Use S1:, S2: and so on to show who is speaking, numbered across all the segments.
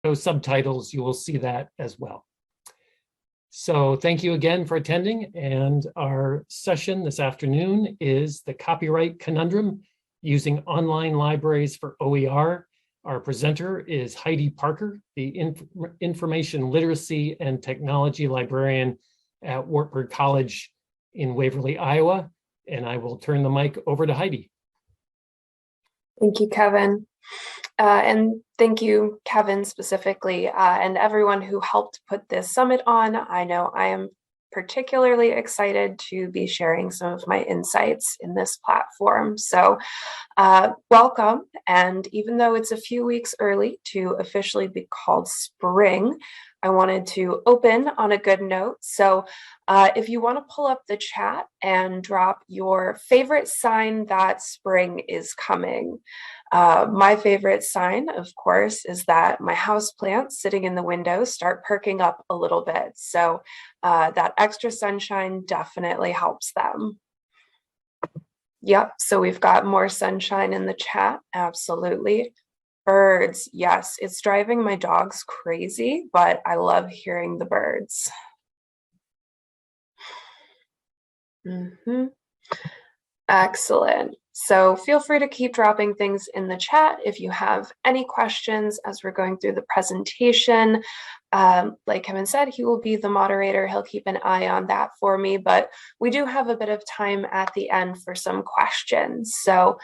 S1: those subtitles, you will see that as well. So thank you again for attending. And our session this afternoon is the Copyright Conundrum, using online libraries for OER. Our presenter is Heidi Parker, the Information Literacy and Technology Librarian at Wartburg College in Waverly, Iowa. And I will turn the mic over to Heidi.
S2: Thank you, Kevin. And thank you, Kevin, specifically, and everyone who helped put this summit on. I know I am particularly excited to be sharing some of my insights in this platform. So welcome. And even though it's a few weeks early to officially be called spring, I wanted to open on a good note. So if you want to pull up the chat and drop your favorite sign that spring is coming. My favorite sign, of course, is that my houseplants sitting in the window start perking up a little bit. So that extra sunshine definitely helps them. Yep, so we've got more sunshine in the chat, absolutely. Birds, yes, it's driving my dogs crazy, but I love hearing the birds. Excellent. So feel free to keep dropping things in the chat if you have any questions as we're going through the presentation. Like Kevin said, he will be the moderator. He'll keep an eye on that for me, but we do have a bit of time at the end for some questions. So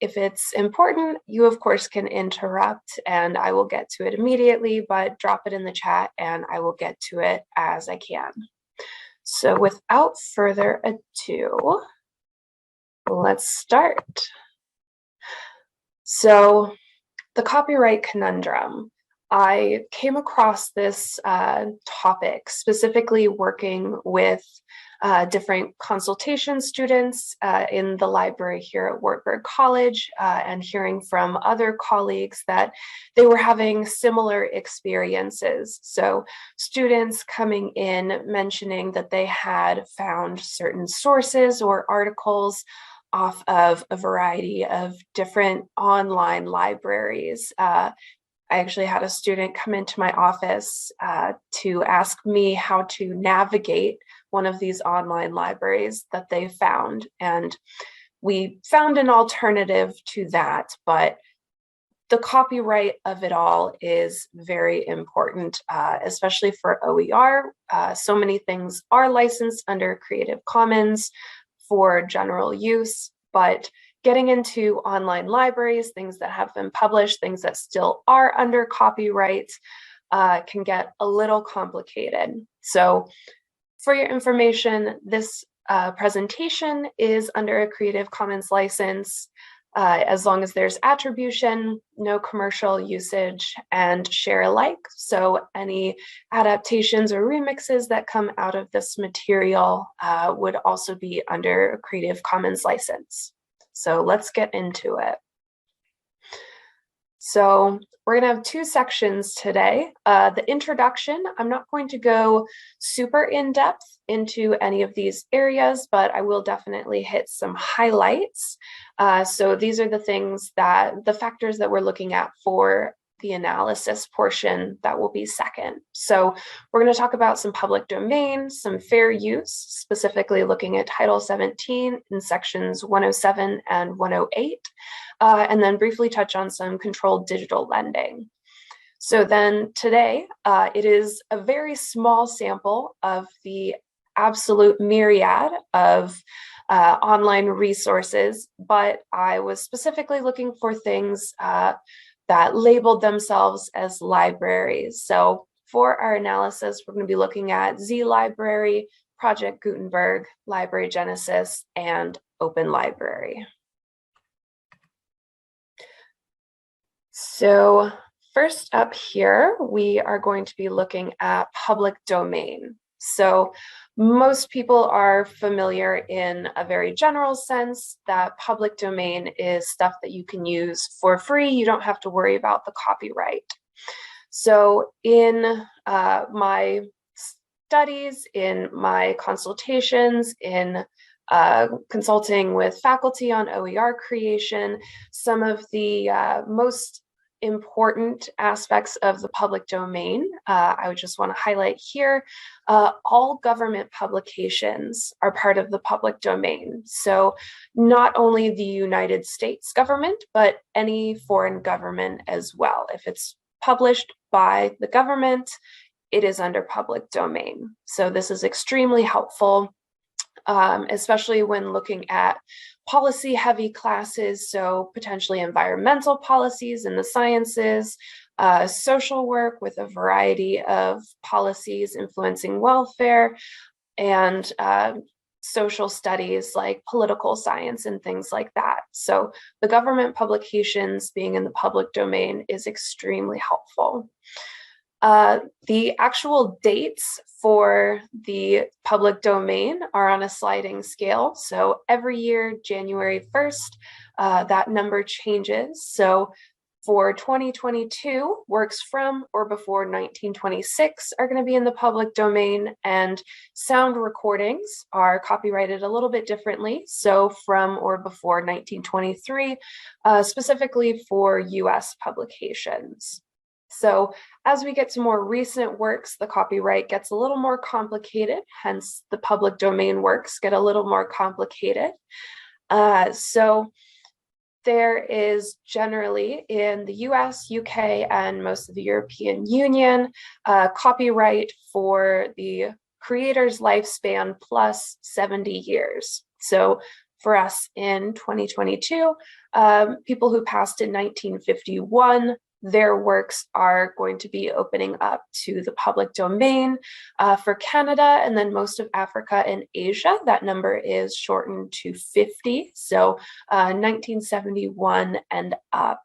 S2: if it's important, you of course can interrupt and I will get to it immediately, but drop it in the chat and I will get to it as I can. So without further ado, let's start. So the copyright conundrum. I came across this topic specifically working with different consultation students in the library here at Wartburg College and hearing from other colleagues that they were having similar experiences. So students coming in mentioning that they had found certain sources or articles off of a variety of different online libraries. I actually had a student come into my office to ask me how to navigate one of these online libraries that they found. And we found an alternative to that, but the copyright of it all is very important, especially for OER. So many things are licensed under Creative Commons for general use, but getting into online libraries, things that have been published, things that still are under copyright can get a little complicated. So for your information, this presentation is under a Creative Commons license as long as there's attribution, no commercial usage, and share alike. So any adaptations or remixes that come out of this material would also be under a Creative Commons license. So let's get into it. So we're going to have two sections today. The introduction, I'm not going to go super in depth into any of these areas, but I will definitely hit some highlights. So these are the things that, the factors that we're looking at for the analysis portion that will be second. So we're going to talk about some public domain, some fair use, specifically looking at Title 17 in sections 107 and 108, and then briefly touch on some controlled digital lending. So then today, it is a very small sample of the absolute myriad of online resources, but I was specifically looking for things that labeled themselves as libraries. So for our analysis, we're going to be looking at Z Library, Project Gutenberg, Library Genesis, and Open Library. So first up here, we are going to be looking at public domain. So most people are familiar in a very general sense that public domain is stuff that you can use for free. You don't have to worry about the copyright. So in my studies, in my consultations, in consulting with faculty on OER creation, some of the most important aspects of the public domain, I would just want to highlight here, all government publications are part of the public domain. So not only the United States government, but any foreign government as well. If it's published by the government, it is under public domain. So this is extremely helpful, especially when looking at policy-heavy classes, so potentially environmental policies in the sciences, social work with a variety of policies influencing welfare, and social studies like political science and things like that. So the government publications being in the public domain is extremely helpful. The actual dates for the public domain are on a sliding scale. So every year, January 1st, that number changes. So for 2022, works from or before 1926 are going to be in the public domain, and sound recordings are copyrighted a little bit differently. So from or before 1923, specifically for US publications. So as we get to more recent works, the copyright gets a little more complicated, hence the public domain works get a little more complicated. So there is generally in the US, UK, and most of the European Union, copyright for the creator's lifespan plus 70 years. So for us in 2022, people who passed in 1951, their works are going to be opening up to the public domain. For Canada and then most of Africa and Asia, that number is shortened to 50. So 1971 and up,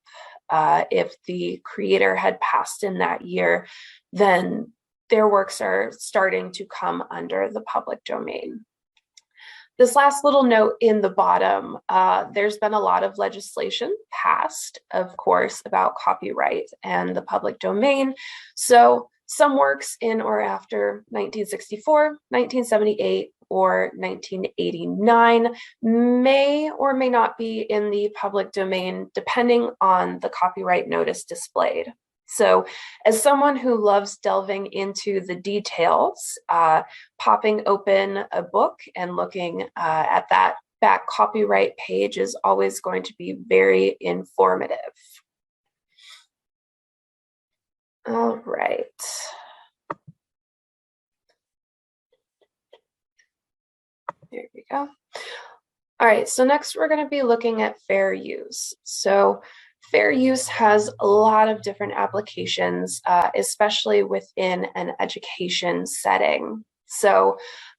S2: if the creator had passed in that year, then their works are starting to come under the public domain. This last little note in the bottom, there's been a lot of legislation passed, of course, about copyright and the public domain. So some works in or after 1964, 1978, or 1989 may or may not be in the public domain, depending on the copyright notice displayed. So as someone who loves delving into the details, popping open a book and looking at that back copyright page is always going to be very informative. All right. There we go. All right, so next we're going to be looking at fair use. So fair use has a lot of different applications, especially within an education setting. So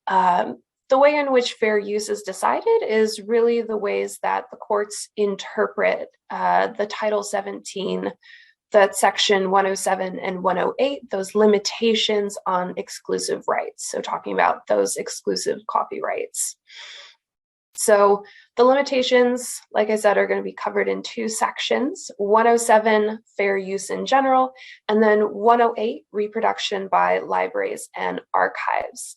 S2: the way in which fair use is decided is really the ways that the courts interpret the Title 17, that Section 107 and 108, those limitations on exclusive rights. So talking about those exclusive copyrights. So the limitations, like I said, are going to be covered in two sections: 107, fair use in general, and then 108, reproduction by libraries and archives.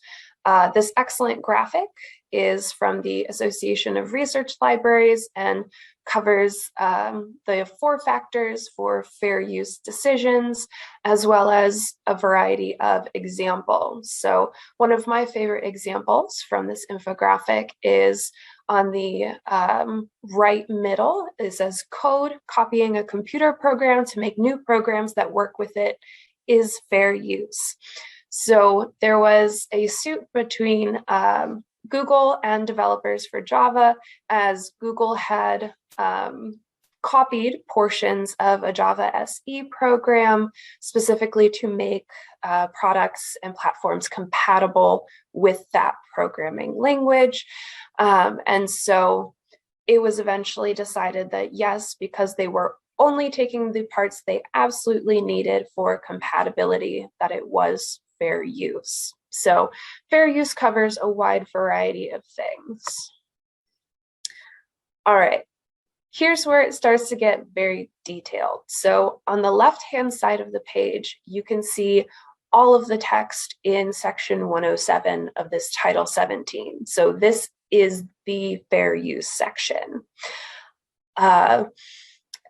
S2: This excellent graphic is from the Association of Research Libraries and covers the 4 factors for fair use decisions, as well as a variety of examples. So one of my favorite examples from this infographic is on the right middle. It says code, copying a computer program to make new programs that work with it is fair use. So there was a suit between Google and developers for Java, as Google had copied portions of a Java SE program specifically to make products and platforms compatible with that programming language. And so it was eventually decided that yes, because they were only taking the parts they absolutely needed for compatibility, that it was fair use. So fair use covers a wide variety of things. All right, here's where it starts to get very detailed. So on the left-hand side of the page, you can see all of the text in section 107 of this Title 17. So this is the fair use section.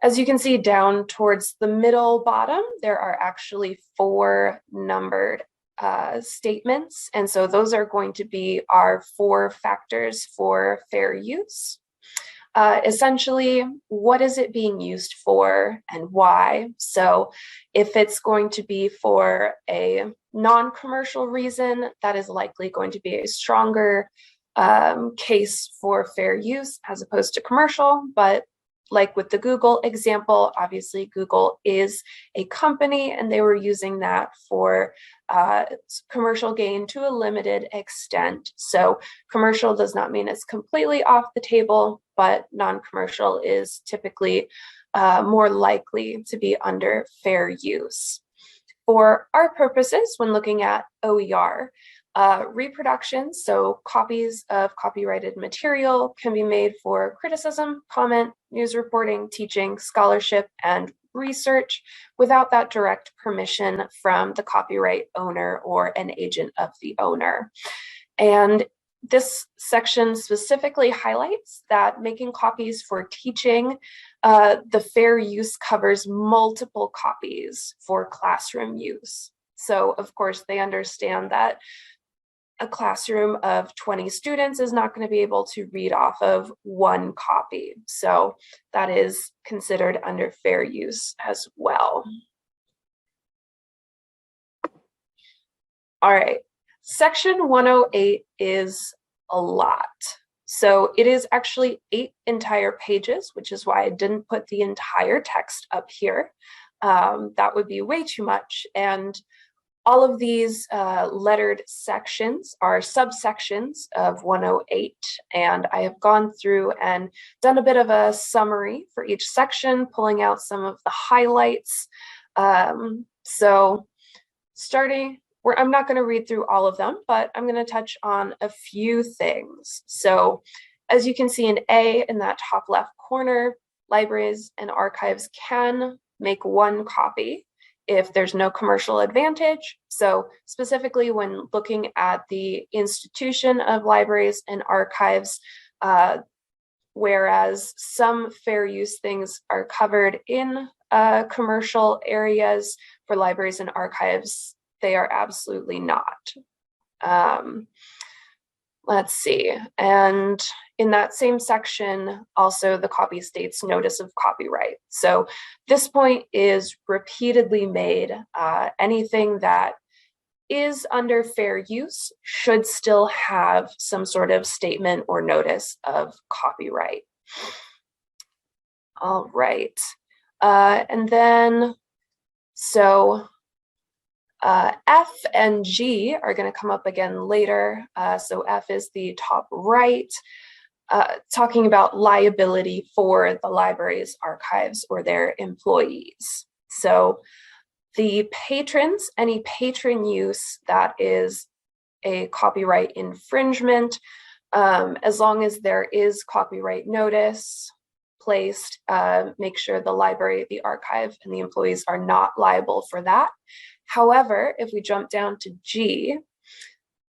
S2: As you can see down towards the middle bottom, there are actually 4 numbered statements. And so those are going to be our 4 factors for fair use. Essentially, what is it being used for and why? So if it's going to be for a non-commercial reason, that is likely going to be a stronger case for fair use as opposed to commercial. But like with the Google example, obviously Google is a company and they were using that for commercial gain to a limited extent. So commercial does not mean it's completely off the table, but non-commercial is typically more likely to be under fair use. For our purposes, when looking at OER, reproductions, so copies of copyrighted material, can be made for criticism, comment, news reporting, teaching, scholarship, and research without that direct permission from the copyright owner or an agent of the owner. And this section specifically highlights that making copies for teaching, the fair use covers multiple copies for classroom use. So of course they understand that a classroom of 20 students is not going to be able to read off of 1 copy. So that is considered under fair use as well. All right, section 108 is a lot. So it is actually 8 entire pages, which is why I didn't put the entire text up here. That would be way too much. And all of these lettered sections are subsections of 108, and I have gone through and done a bit of a summary for each section, pulling out some of the highlights. So starting, I'm not going to read through all of them, but I'm going to touch on a few things. So as you can see in A, in that top left corner, libraries and archives can make 1 copy if there's no commercial advantage. So specifically when looking at the institution of libraries and archives, whereas some fair use things are covered in commercial areas, for libraries and archives, they are absolutely not. Let's see, and in that same section, also the copy states notice of copyright. So this point is repeatedly made. Anything that is under fair use should still have some sort of statement or notice of copyright. All right, and then, so F and G are going to come up again later. So F is the top right, talking about liability for the libraries, archives, or their employees. So the patrons, any patron use that is a copyright infringement, as long as there is copyright notice placed, make sure the library, the archive, and the employees are not liable for that. However, if we jump down to G,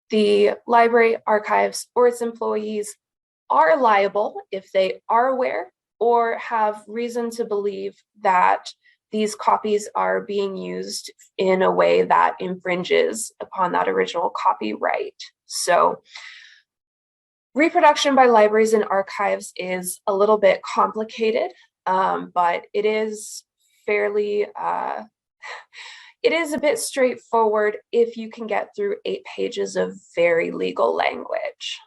S2: the library, archives, or its employees are liable if they are aware or have reason to believe that these copies are being used in a way that infringes upon that original copyright. So reproduction by libraries and archives is a little bit complicated, but it is fairly, it is a bit straightforward if you can get through 8 pages of very legal language.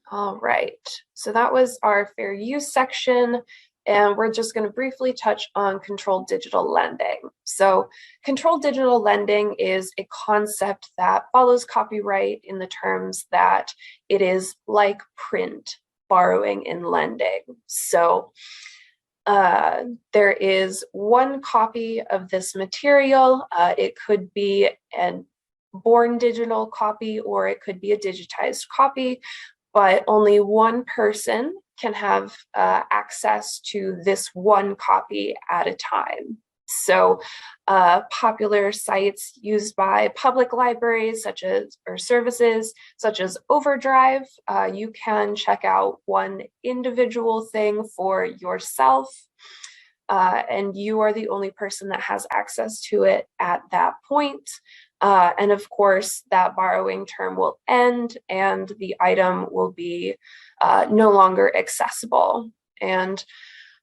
S2: All right, so that was our fair use section, and we're just going to briefly touch on controlled digital lending. So controlled digital lending is a concept that follows copyright in the terms that it is like print, borrowing and lending. So there is 1 copy of this material. It could be a born digital copy or it could be a digitized copy, but only 1 person can have access to this 1 copy at a time. So popular sites used by public libraries or services such as Overdrive, you can check out one individual thing for yourself, and you are the only person that has access to it at that point. And of course, that borrowing term will end and the item will be no longer accessible. And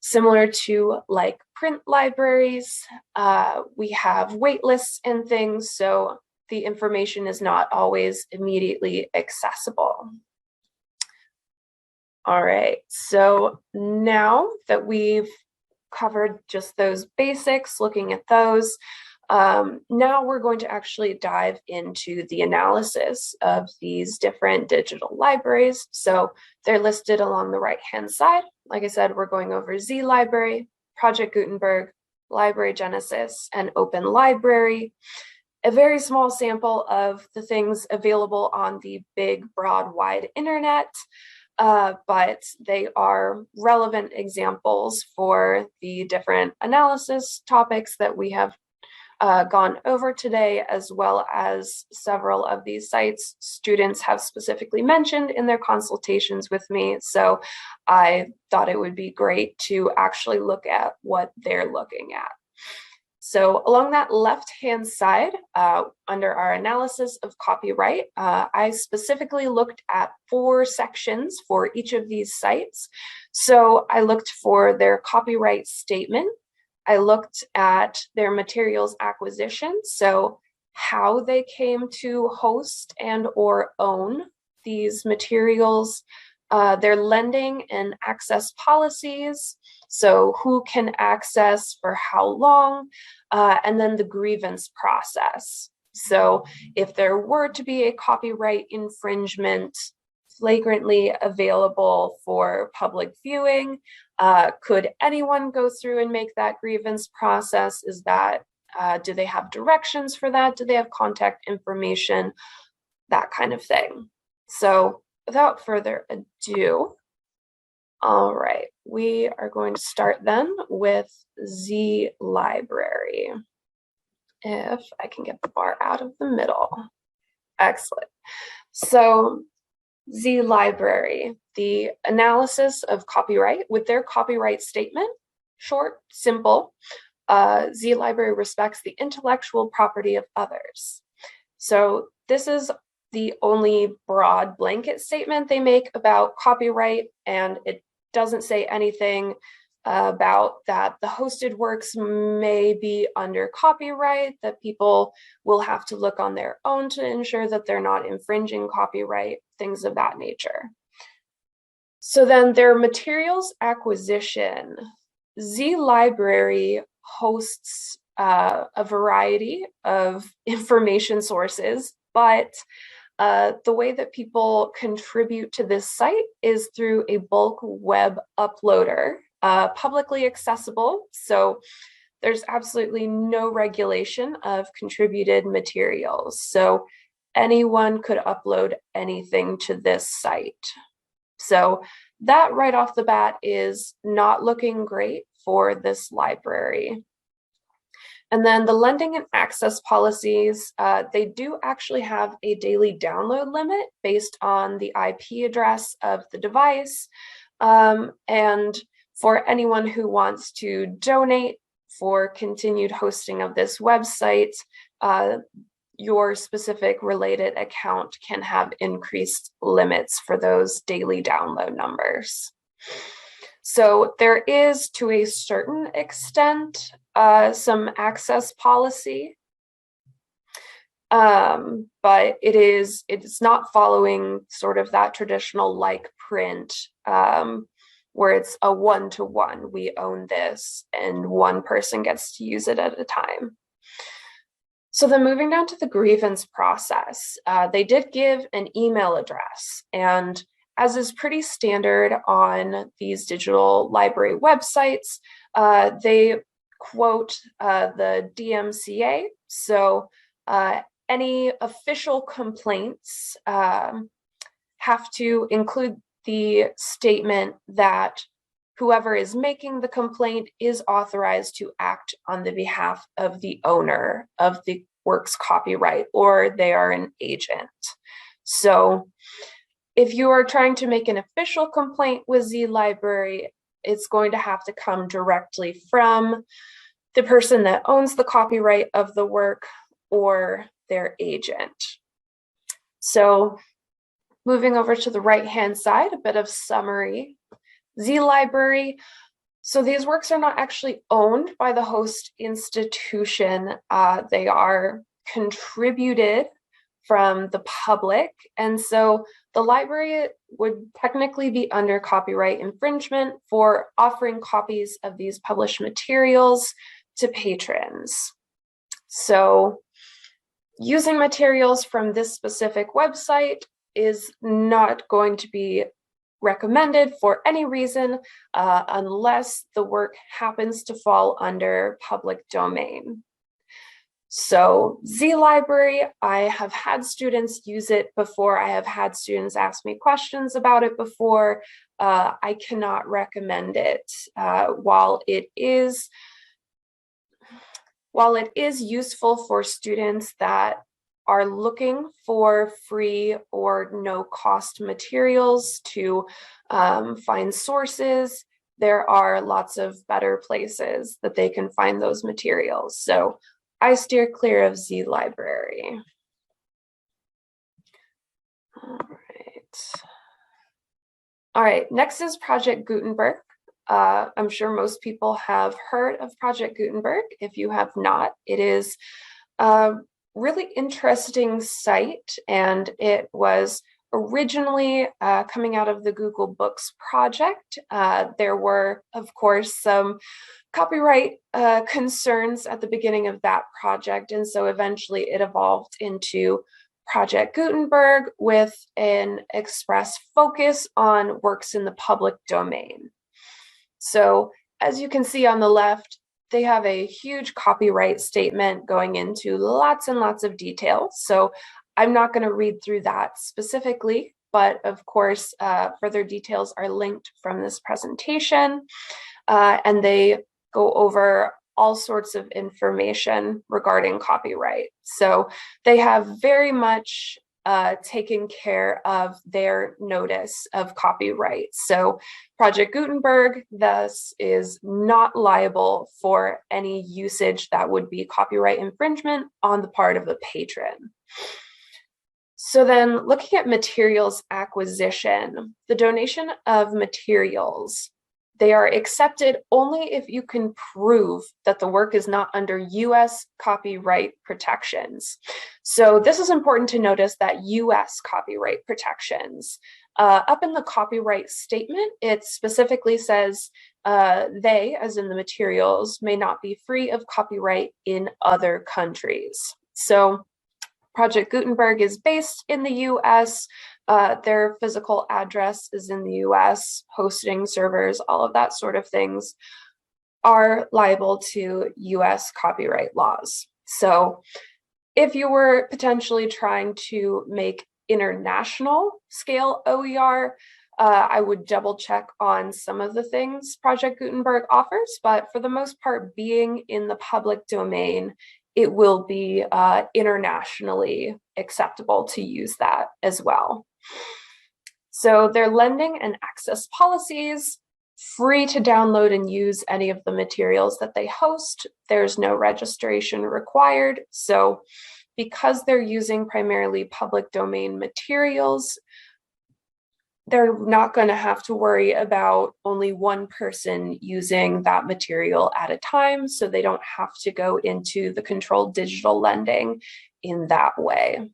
S2: similar to like print libraries, we have wait lists and things, so the information is not always immediately accessible. All right, so now that we've covered just those basics, looking at those, now we're going to actually dive into the analysis of these different digital libraries. So they're listed along the right-hand side. Like I said, we're going over Z Library, Project Gutenberg, Library Genesis, and Open Library. A very small sample of the things available on the big, broad, wide internet, but they are relevant examples for the different analysis topics that we have gone over today, as well as several of these sites students have specifically mentioned in their consultations with me. So I thought it would be great to actually look at what they're looking at. So along that left-hand side, under our analysis of copyright, I specifically looked at 4 sections for each of these sites. So I looked for their copyright statement. I looked at their materials acquisition, so how they came to host and or own these materials, their lending and access policies, so who can access for how long, and then the grievance process. So if there were to be a copyright infringement flagrantly available for public viewing, could anyone go through and make that grievance process? Is that, do they have directions for that? Do they have contact information? That kind of thing. So without further ado, all right, we are going to start then with Z Library. If I can get the bar out of the middle. Excellent. So Z Library, the analysis of copyright with their copyright statement, short, simple. Z Library respects the intellectual property of others. So this is the only broad blanket statement they make about copyright, and it doesn't say anything about that the hosted works may be under copyright, that people will have to look on their own to ensure that they're not infringing copyright, things of that nature. So then their materials acquisition. Z Library hosts a variety of information sources, but the way that people contribute to this site is through a bulk web uploader, publicly accessible. So there's absolutely no regulation of contributed materials. So anyone could upload anything to this site. So that right off the bat is not looking great for this library. And then the lending and access policies, they do actually have a daily download limit based on the IP address of the device. And for anyone who wants to donate for continued hosting of this website, your specific related account can have increased limits for those daily download numbers. So there is, to a certain extent, some access policy, but it's not following sort of that traditional like print, where it's a one-to-one. We own this and one person gets to use it at a time. So then moving down to the grievance process, they did give an email address, and as is pretty standard on these digital library websites, they quote the DMCA. So any official complaints have to include the statement that whoever is making the complaint is authorized to act on the behalf of the owner of the work's copyright, or they are an agent. So if you are trying to make an official complaint with zLibrary, it's going to have to come directly from the person that owns the copyright of the work or their agent. So moving over to the right-hand side, a bit of summary. zLibrary. So these works are not actually owned by the host institution. They are contributed from the public. And so the library would technically be under copyright infringement for offering copies of these published materials to patrons. So using materials from this specific website is not going to be recommended for any reason unless the work happens to fall under public domain. So zLibrary, I have had students use it before. I have had students ask me questions about it before. I cannot recommend it. While it is useful for students that are looking for free or no cost materials to find sources, there are lots of better places that they can find those materials. So I steer clear of zLibrary. All right, next is Project Gutenberg. I'm sure most people have heard of Project Gutenberg. If you have not, it is a really interesting site, and it was originally coming out of the Google Books project. There were, of course, some copyright concerns at the beginning of that project, and so eventually it evolved into Project Gutenberg with an express focus on works in the public domain. So as you can see on the left, they have a huge copyright statement going into lots and lots of details. So I'm not going to read through that specifically, but of course, further details are linked from this presentation, and they go over all sorts of information regarding copyright. So they have very much taken care of their notice of copyright. So Project Gutenberg thus is not liable for any usage that would be copyright infringement on the part of the patron. So then looking at materials acquisition, the donation of materials, they are accepted only if you can prove that the work is not under US copyright protections. So this is important to notice, that US copyright protections. Up in the copyright statement, it specifically says they, as in the materials, may not be free of copyright in other countries. So Project Gutenberg is based in the US. Their physical address is in the US, hosting servers, all of that sort of things are liable to US copyright laws. So if you were potentially trying to make international scale OER, I would double check on some of the things Project Gutenberg offers, but for the most part, being in the public domain, it will be internationally acceptable to use that as well. So their lending and access policies, free to download and use any of the materials that they host. There's no registration required. So because they're using primarily public domain materials, they're not going to have to worry about only one person using that material at a time, so they don't have to go into the controlled digital lending in that way.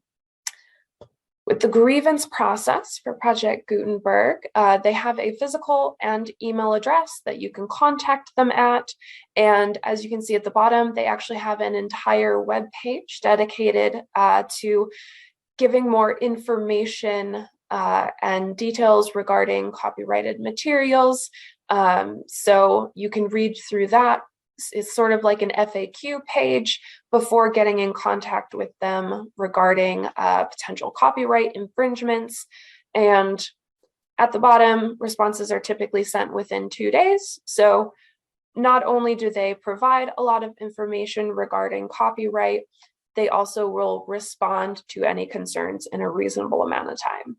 S2: With the grievance process for Project Gutenberg, they have a physical and email address that you can contact them at. And as you can see at the bottom, they actually have an entire web page dedicated to giving more information and details regarding copyrighted materials. So you can read through that. It's sort of like an FAQ page before getting in contact with them regarding potential copyright infringements. And At the bottom, responses are typically sent within 2 days. So not only do they provide a lot of information regarding copyright, they also will respond to any concerns in a reasonable amount of time.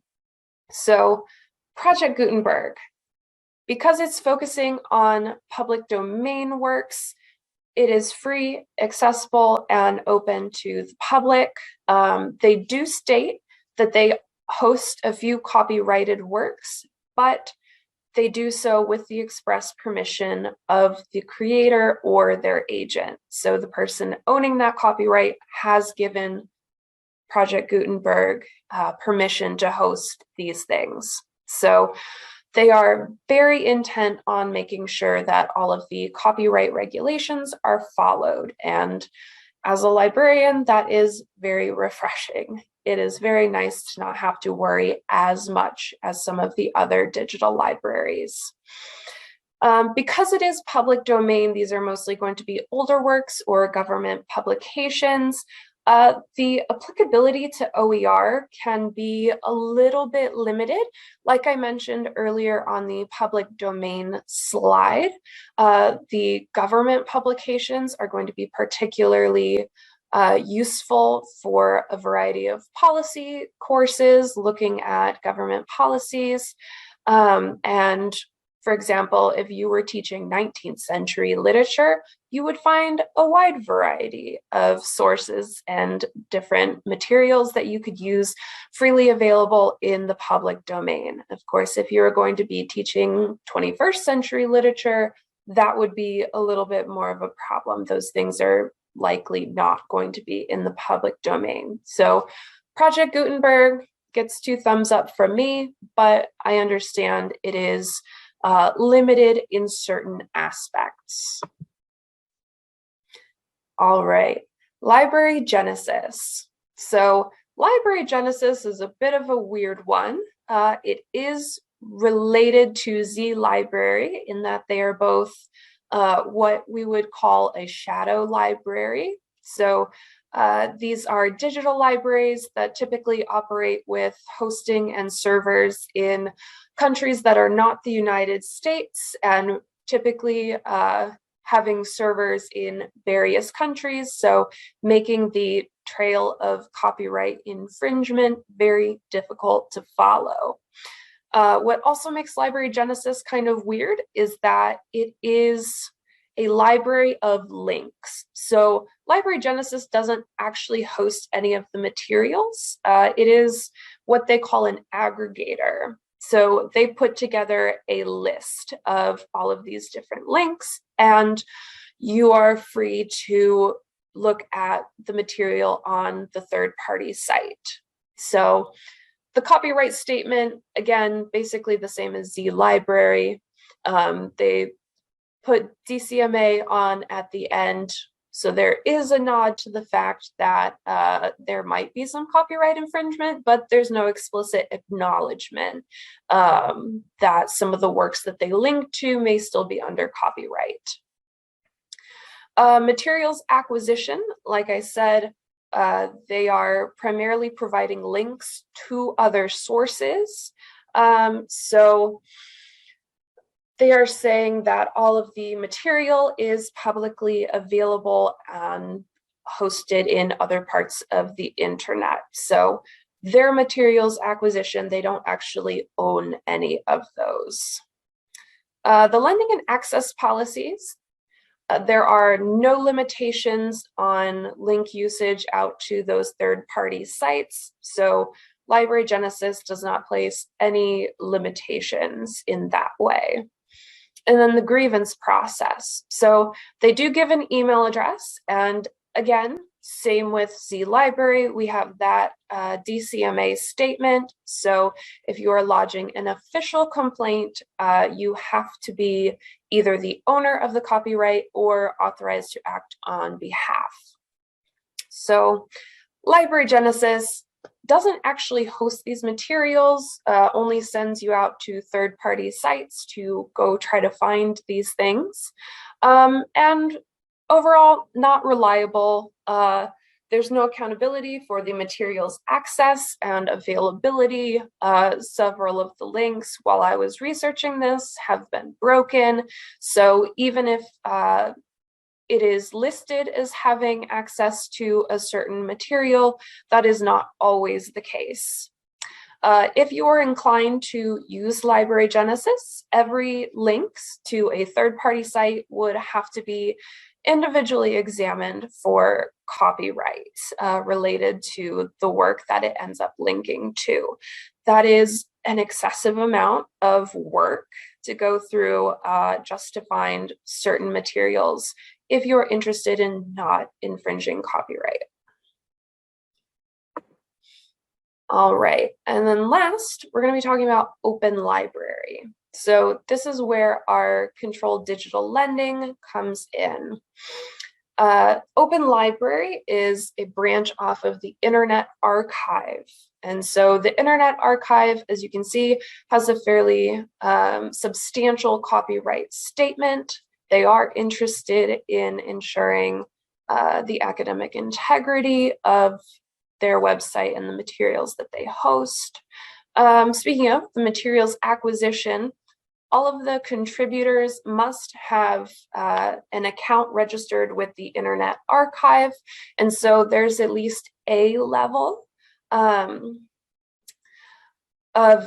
S2: So Project Gutenberg, because it's focusing on public domain works, it is free, accessible, and open to the public. They do state that they host a few copyrighted works, but they do so with the express permission of the creator or their agent. So the person owning that copyright has given Project Gutenberg permission to host these things. So they are very intent on making sure that all of the copyright regulations are followed. And as a librarian, that is very refreshing. It is very nice to not have to worry as much as some of the other digital libraries. Because it is public domain, these are mostly going to be older works or government publications. The applicability to OER can be a little bit limited. Like I mentioned earlier on the public domain slide, the government publications are going to be particularly useful for a variety of policy courses, looking at government policies. And for example, if you were teaching 19th century literature, you would find a wide variety of sources and different materials that you could use freely available in the public domain. Of course, if you're going to be teaching 21st century literature, that would be a little bit more of a problem. Those things are likely not going to be in the public domain. So Project Gutenberg gets 2 thumbs up from me, but I understand it is limited in certain aspects. All right, Library Genesis. So Library Genesis is a bit of a weird one. It is related to Z Library in that they are both what we would call a shadow library. So these are digital libraries that typically operate with hosting and servers in countries that are not the United States, and typically having servers in various countries, so making the trail of copyright infringement very difficult to follow. What also makes Library Genesis kind of weird is that it is a library of links. So Library Genesis doesn't actually host any of the materials. It is what they call an aggregator. So they put together a list of all of these different links, and you are free to look at the material on the third-party site. So the copyright statement, again, basically the same as Z Library. They put DCMA on at the end. So there is a nod to the fact that there might be some copyright infringement, but there's no explicit acknowledgement that some of the works that they link to may still be under copyright. Materials acquisition, like I said, they are primarily providing links to other sources. So they are saying that all of the material is publicly available and hosted in other parts of the internet. So their materials acquisition, they don't actually own any of those. The lending and access policies, there are no limitations on link usage out to those third-party sites. So Library Genesis does not place any limitations in that way. And then the grievance process. So they do give an email address, and again, same with Z Library, we have that DCMA statement. So if you are lodging an official complaint, you have to be either the owner of the copyright or authorized to act on behalf. So Library Genesis doesn't actually host these materials, only sends you out to third-party sites to go try to find these things. And overall, not reliable. There's no accountability for the materials access and availability. Several of the links while I was researching this have been broken. So even if it is listed as having access to a certain material, that is not always the case. If you are inclined to use Library Genesis, every links to a third-party site would have to be individually examined for copyright related to the work that it ends up linking to. That is an excessive amount of work to go through just to find certain materials if you're interested in not infringing copyright. All right, and then last, we're going to be talking about Open Library. So this is where our controlled digital lending comes in. Open Library is a branch off of the Internet Archive. And so the Internet Archive, as you can see, has a fairly substantial copyright statement. They are interested in ensuring the academic integrity of their website and the materials that they host. Speaking of the materials acquisition, all of the contributors must have an account registered with the Internet Archive. And so there's at least a level of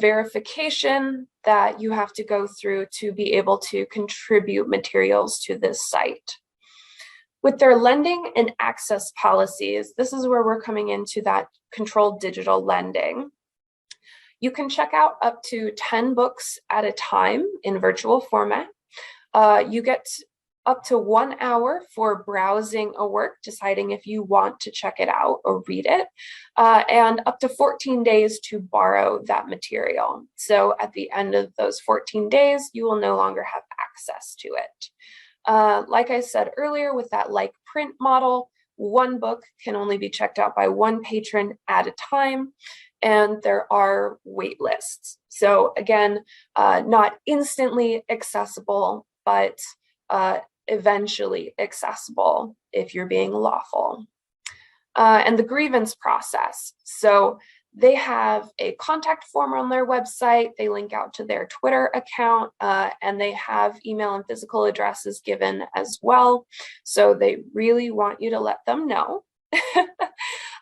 S2: verification that you have to go through to be able to contribute materials to this site. With their lending and access policies, this is where we're coming into that controlled digital lending. You can check out up to 10 books at a time in virtual format. You get up to 1 hour for browsing a work, deciding if you want to check it out or read it, and up to 14 days to borrow that material. So at the end of those 14 days, you will no longer have access to it. Like I said earlier, with that like print model, one book can only be checked out by one patron at a time, and there are wait lists. So again, not instantly accessible, but eventually accessible if you're being lawful. And the grievance process. So they have a contact form on their website. They link out to their Twitter account, and they have email and physical addresses given as well. So they really want you to let them know.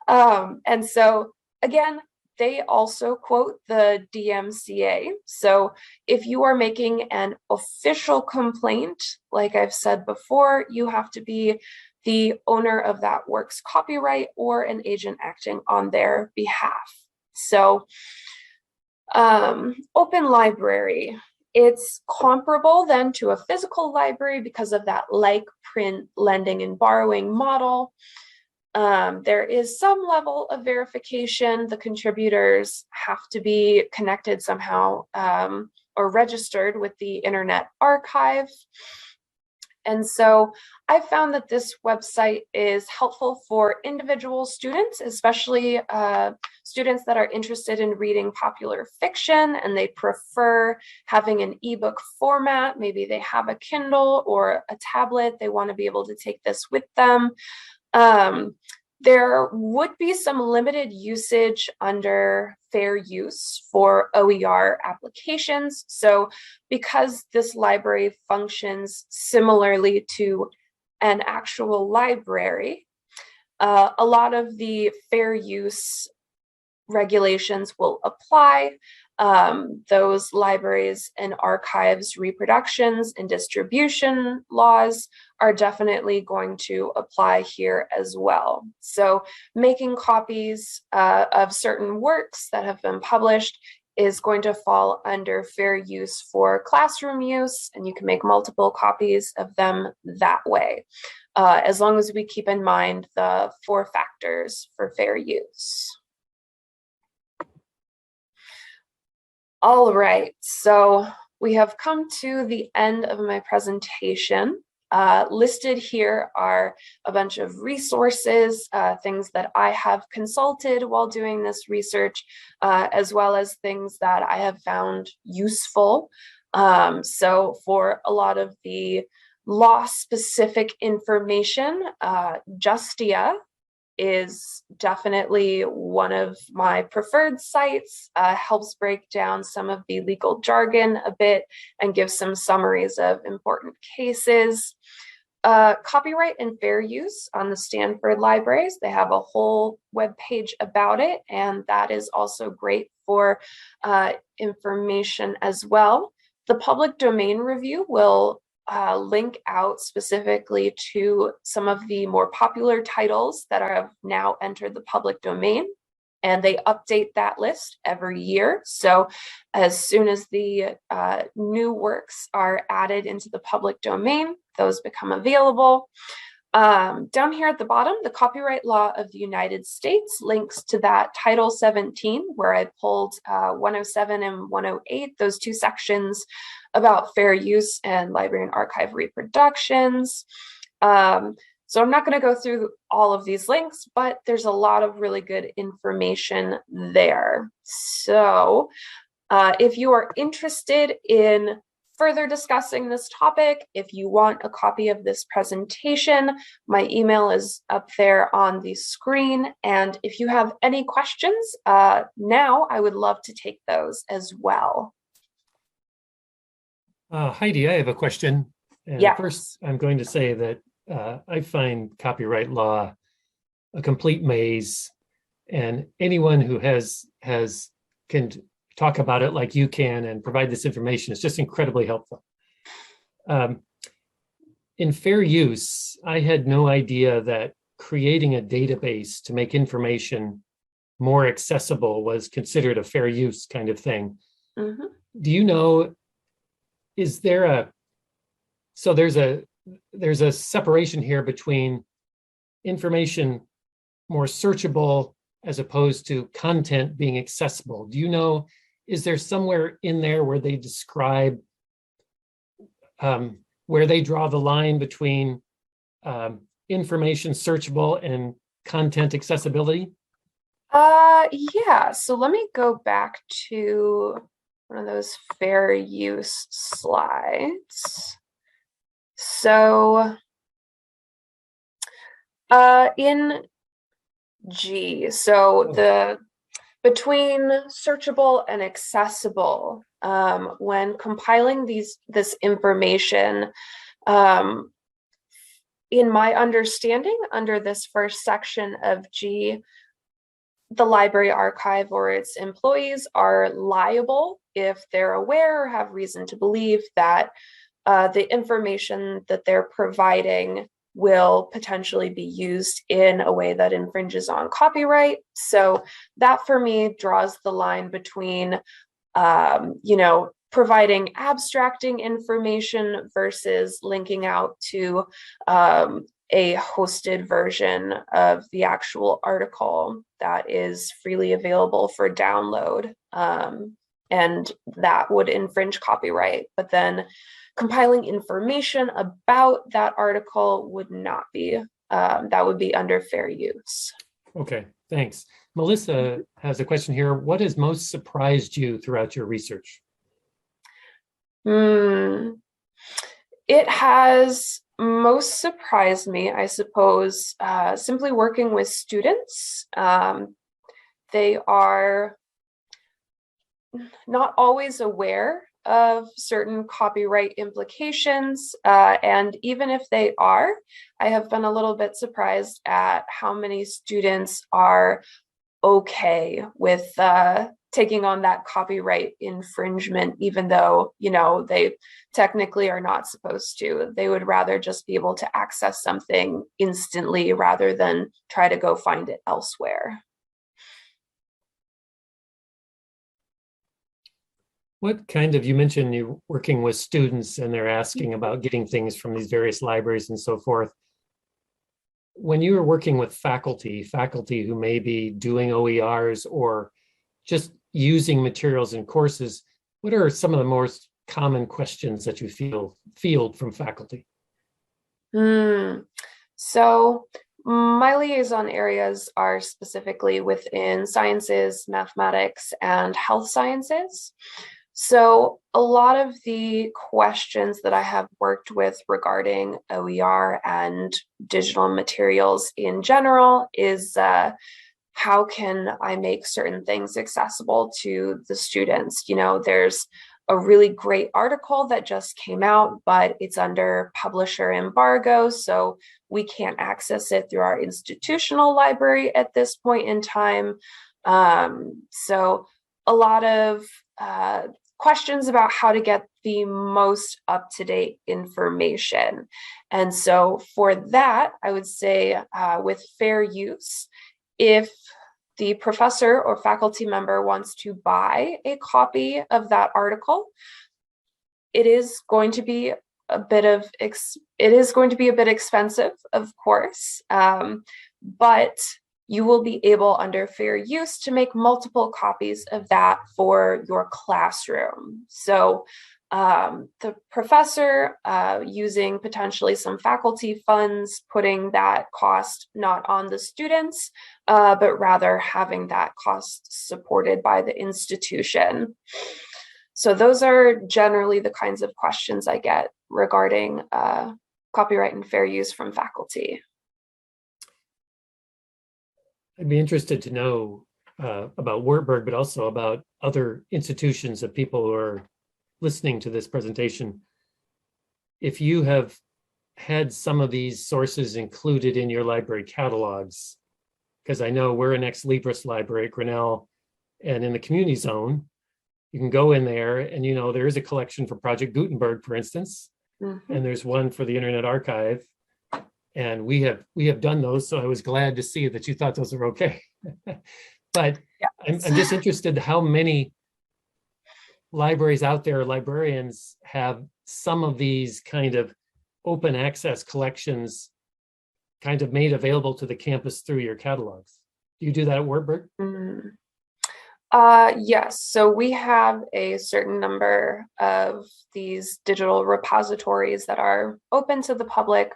S2: And so again, they also quote the DMCA. So if you are making an official complaint, like I've said before, you have to be the owner of that work's copyright or an agent acting on their behalf. So Open Library, it's comparable then to a physical library because of that like print lending and borrowing model. There is some level of verification. The contributors have to be connected somehow or registered with the Internet Archive. And so I found that this website is helpful for individual students, especially students that are interested in reading popular fiction and they prefer having an ebook format. Maybe they have a Kindle or a tablet. They want to be able to take this with them. There would be some limited usage under fair use for OER applications. So because this library functions similarly to an actual library, a lot of the fair use regulations will apply. Those libraries and archives reproductions and distribution laws are definitely going to apply here as well. So making copies of certain works that have been published is going to fall under fair use for classroom use, and you can make multiple copies of them that way, as long as we keep in mind the 4 factors for fair use. All right, so we have come to the end of my presentation. Listed here are a bunch of resources, things that I have consulted while doing this research, as well as things that I have found useful. So for a lot of the law-specific information, Justia is definitely one of my preferred sites, helps break down some of the legal jargon a bit and gives some summaries of important cases. Copyright and fair use on the Stanford libraries. They have a whole web page about it, and that is also great for information as well. The public domain review will link out specifically to some of the more popular titles that have now entered the public domain, and they update that list every year. So as soon as the new works are added into the public domain, those become available. Down here at the bottom, the copyright law of the United States links to that Title 17, where I pulled 107 and 108, those two sections about fair use and library and archive reproductions. So I'm not going to go through all of these links, but there's a lot of really good information there. So if you are interested in further discussing this topic, if you want a copy of this presentation, my email is up there on the screen. And if you have any questions now, I would love to take those as well.
S1: Heidi, I have a question. And
S2: Yeah.
S1: First, I'm going to say that I find copyright law a complete maze, and anyone who can talk about it like you can and provide this information is just incredibly helpful. In fair use, I had no idea that creating a database to make information more accessible was considered a fair use kind of thing. Mm-hmm. Do you know, is there there's a separation here between information more searchable as opposed to content being accessible? Do you know, is there somewhere in there where they describe where they draw the line between information searchable and content accessibility?
S2: Yeah, so let me go back to one of those fair use slides. So in G, so between searchable and accessible, when compiling this information, in my understanding, under this first section of G, the library archive or its employees are liable if they're aware or have reason to believe that the information that they're providing will potentially be used in a way that infringes on copyright. So that for me draws the line between, providing abstracting information versus linking out to a hosted version of the actual article that is freely available for download. And that would infringe copyright. But then compiling information about that article would not be, that would be under fair use.
S1: Okay, thanks. Melissa has a question here. What has most surprised you throughout your research?
S2: It has most surprised me, I suppose, simply working with students. They are not always aware of certain copyright implications, and even if they are, I have been a little bit surprised at how many students are okay with taking on that copyright infringement, even though, they technically are not supposed to. They would rather just be able to access something instantly rather than try to go find it elsewhere.
S1: What kind of, you mentioned you're working with students and they're asking about getting things from these various libraries and so forth. When you are working with faculty who may be doing OERs or just using materials in courses, what are some of the most common questions that you field from faculty?
S2: So my liaison areas are specifically within sciences, mathematics, and health sciences. So a lot of the questions that I have worked with regarding OER and digital materials in general is how can I make certain things accessible to the students? You know, there's a really great article that just came out, but it's under publisher embargo, so we can't access it through our institutional library at this point in time. So a lot of questions about how to get the most up-to-date information. And so for that, I would say with fair use, if the professor or faculty member wants to buy a copy of that article, it is going to be a bit expensive, of course, but you will be able, under fair use, to make multiple copies of that for your classroom. So the professor, using potentially some faculty funds, putting that cost not on the students, but rather having that cost supported by the institution. So those are generally the kinds of questions I get regarding copyright and fair use from faculty.
S1: I'd be interested to know about Wartburg, but also about other institutions of people who are listening to this presentation. If you have had some of these sources included in your library catalogs, because I know we're an ex libris library at Grinnell, and in the community zone, you can go in there and, you know, there is a collection for Project Gutenberg, for instance, and there's one for the Internet Archive. And we have done those, so I was glad to see that you thought those were okay. But yes. I'm just interested how many libraries out there, librarians, have some of these kind of open access collections kind of made available to the campus through your catalogs. Do you do that at Wartburg?
S2: Yes, so we have a certain number of these digital repositories that are open to the public,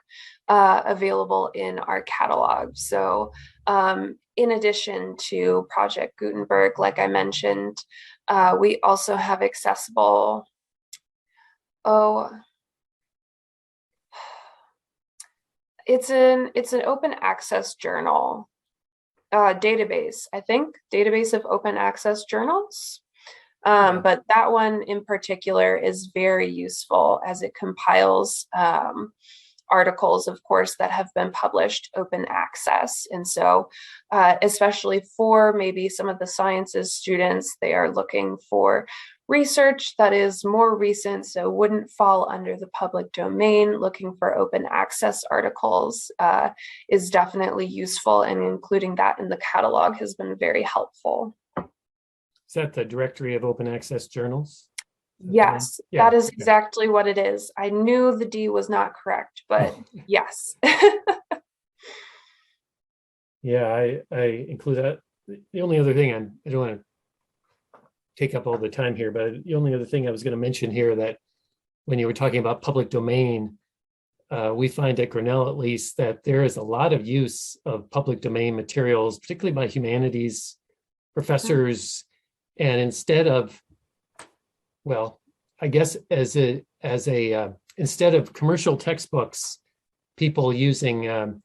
S2: available in our catalog. So in addition to Project Gutenberg, like I mentioned, we also have accessible, it's an open access journal database, I think, database of open access journals. But that one in particular is very useful as it compiles articles, of course, that have been published open access. And so especially for maybe some of the sciences students, they are looking for research that is more recent, so wouldn't fall under the public domain. Looking for open access articles is definitely useful, and including that in the catalog has been very helpful.
S1: Is that the directory of open access journals?
S2: Yes, that is exactly what it is. I knew the D was not correct, but yes.
S1: Yeah, I include that. The only other thing, I don't want to take up all the time here, but the only other thing I was going to mention here, that when you were talking about public domain, we find at Grinnell, at least, that there is a lot of use of public domain materials, particularly by humanities professors. And instead of, well, I guess instead of commercial textbooks, people using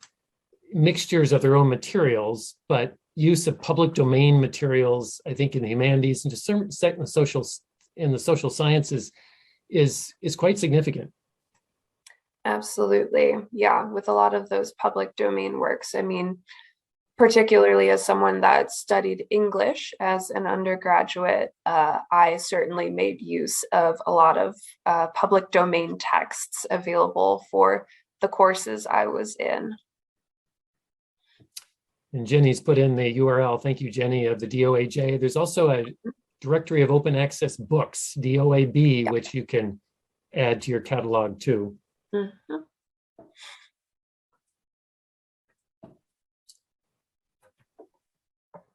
S1: mixtures of their own materials, but use of public domain materials, I think in the humanities and to certain extent in the social sciences is quite significant.
S2: Absolutely. Yeah, with a lot of those public domain works. I mean, particularly as someone that studied English as an undergraduate, I certainly made use of a lot of public domain texts available for the courses I was in.
S1: And Jenny's put in the URL, thank you, Jenny, of the DOAJ. There's also a directory of open access books, DOAB, which you can add to your catalog too.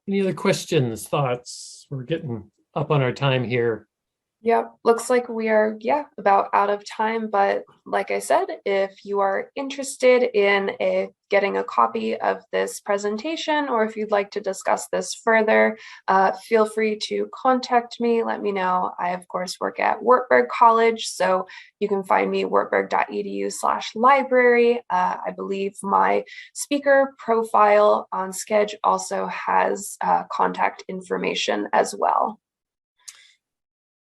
S1: Any other questions, thoughts? We're getting up on our time here.
S2: Yep, looks like we are, about out of time. But like I said, if you are interested in getting a copy of this presentation, or if you'd like to discuss this further, feel free to contact me. Let me know. I, of course, work at Wartburg College, so you can find me wartburg.edu/library. I believe my speaker profile on Sketch also has contact information as well.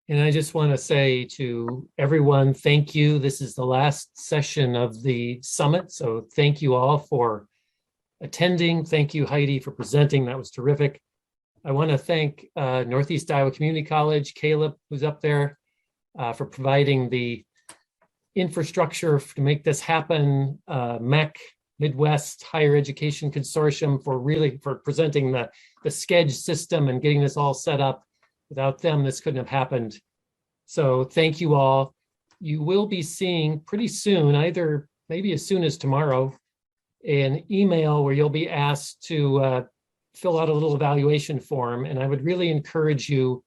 S1: And I just want to say to everyone, thank you. This is the last session of the summit. So thank you all for attending. Thank you, Heidi, for presenting. That was terrific. I want to thank Northeast Iowa Community College, Caleb, who's up there, for providing the infrastructure to make this happen, MEC, Midwest Higher Education Consortium, for presenting the Sketch system and getting this all set up. Without them, this couldn't have happened. So thank you all. You will be seeing pretty soon, either maybe as soon as tomorrow, an email where you'll be asked to fill out a little evaluation form. And I would really encourage you,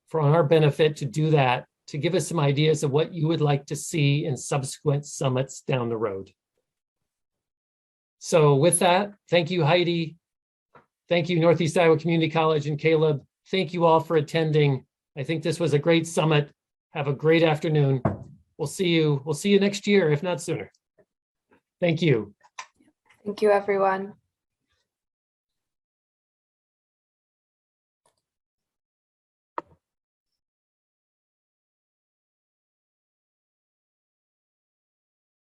S1: for our benefit, to do that, to give us some ideas of what you would like to see in subsequent summits down the road. So with that, thank you, Heidi. Thank you, Northeast Iowa Community College and Caleb. Thank you all for attending. I think this was a great summit. Have a great afternoon. We'll see you next year, if not sooner. Thank you.
S2: Thank you, everyone.